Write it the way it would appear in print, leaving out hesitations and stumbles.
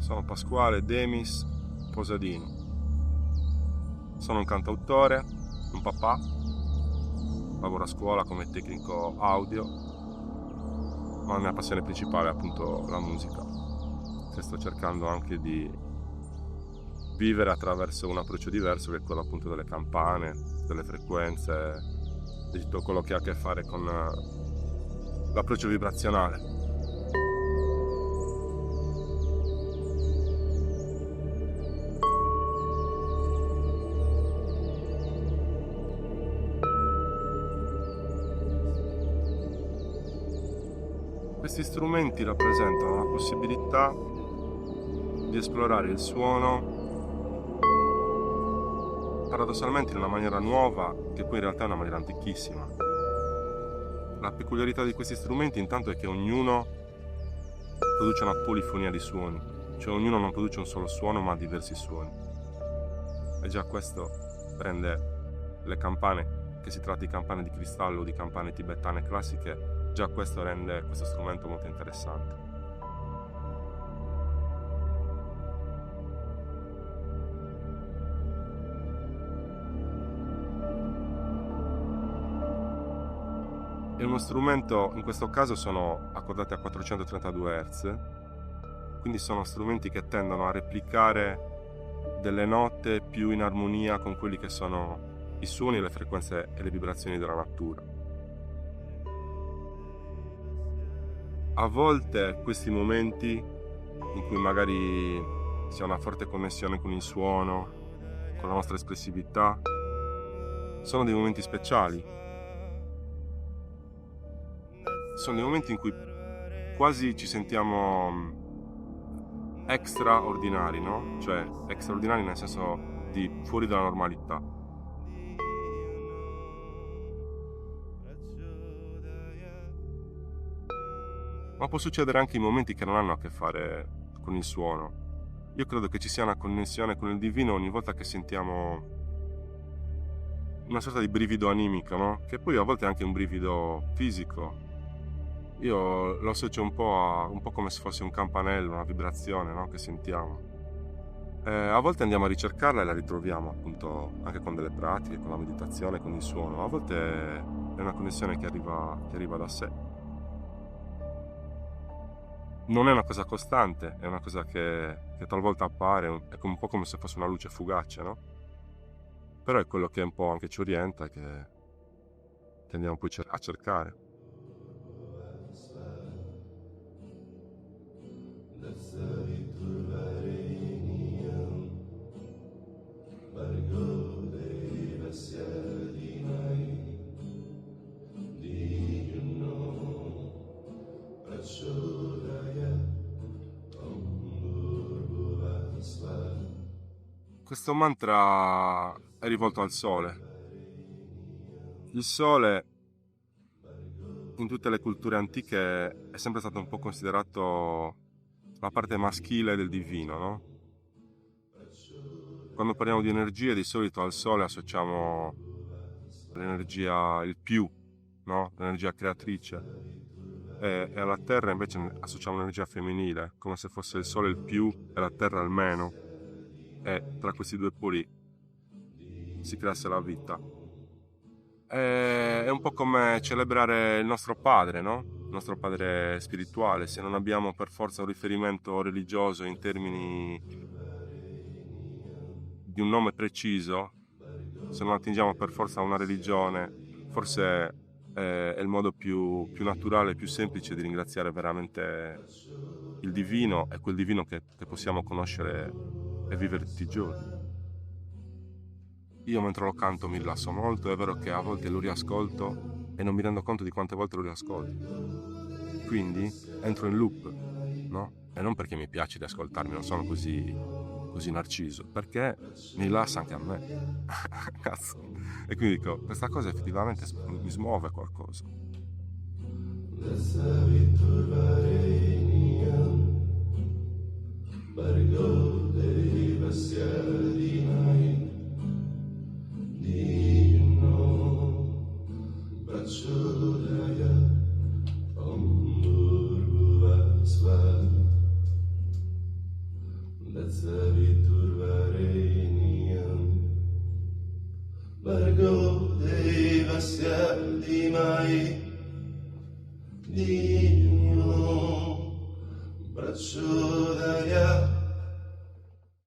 Sono Pasquale Demis Posadino. Sono un cantautore, un papà, lavoro a scuola come tecnico audio, ma la mia passione principale è appunto la musica, che sto cercando anche di vivere attraverso un approccio diverso, che è quello appunto delle campane, delle frequenze, di tutto quello che ha a che fare con l'approccio vibrazionale. Questi strumenti rappresentano la possibilità di esplorare il suono paradossalmente in una maniera nuova, che poi in realtà è una maniera antichissima. La peculiarità di questi strumenti intanto è che ognuno produce una polifonia di suoni, cioè ognuno non produce un solo suono ma diversi suoni. E già questo rende le campane, che si tratti di campane di cristallo o di campane tibetane classiche, già questo rende questo strumento molto interessante. È uno strumento, in questo caso sono accordati a 432 Hz, quindi sono strumenti che tendono a replicare delle note più in armonia con quelli che sono i suoni, le frequenze e le vibrazioni della natura. A volte questi momenti in cui magari si ha una forte connessione con il suono, con la nostra espressività, sono dei momenti speciali. Sono dei momenti in cui quasi ci sentiamo extraordinari, no? Cioè extraordinari nel senso di fuori dalla normalità. Ma può succedere anche in momenti che non hanno a che fare con il suono. Io credo che ci sia una connessione con il divino ogni volta che sentiamo una sorta di brivido animico, no? Che poi a volte è anche un brivido fisico. Io lo associo un po' come se fosse un campanello, una vibrazione, no? Che sentiamo. A volte andiamo a ricercarla e la ritroviamo appunto anche con delle pratiche, con la meditazione, con il suono. A volte è una connessione che arriva da sé. Non è una cosa costante, è una cosa che talvolta appare, è un po' come se fosse una luce fugace, no? Però è quello che un po' anche ci orienta e che tendiamo poi a cercare. Questo mantra è rivolto al sole. Il sole in tutte le culture antiche è sempre stato un po' considerato la parte maschile del divino, no? Quando parliamo di energie, di solito al sole associamo l'energia, il più, no? L'energia creatrice. E alla terra invece associamo l'energia femminile, come se fosse il sole il più e la terra il meno. E tra questi due poli si creasse la vita. È un po' come celebrare il nostro padre, no? Il nostro padre spirituale. Se non abbiamo per forza un riferimento religioso in termini di un nome preciso, se non attingiamo per forza a una religione, forse è il modo più naturale, più semplice di ringraziare veramente il divino e quel divino che possiamo conoscere e vivere tutti i giorni. Io mentre lo canto mi rilasso molto, è vero che a volte lo riascolto e non mi rendo conto di quante volte lo riascolto. Quindi entro in loop, no? E non perché mi piace di ascoltarmi, non sono così narciso, perché mi rilassa anche a me. Cazzo. E quindi dico, questa cosa effettivamente mi smuove qualcosa. Largo dei vestiali mai di un braccio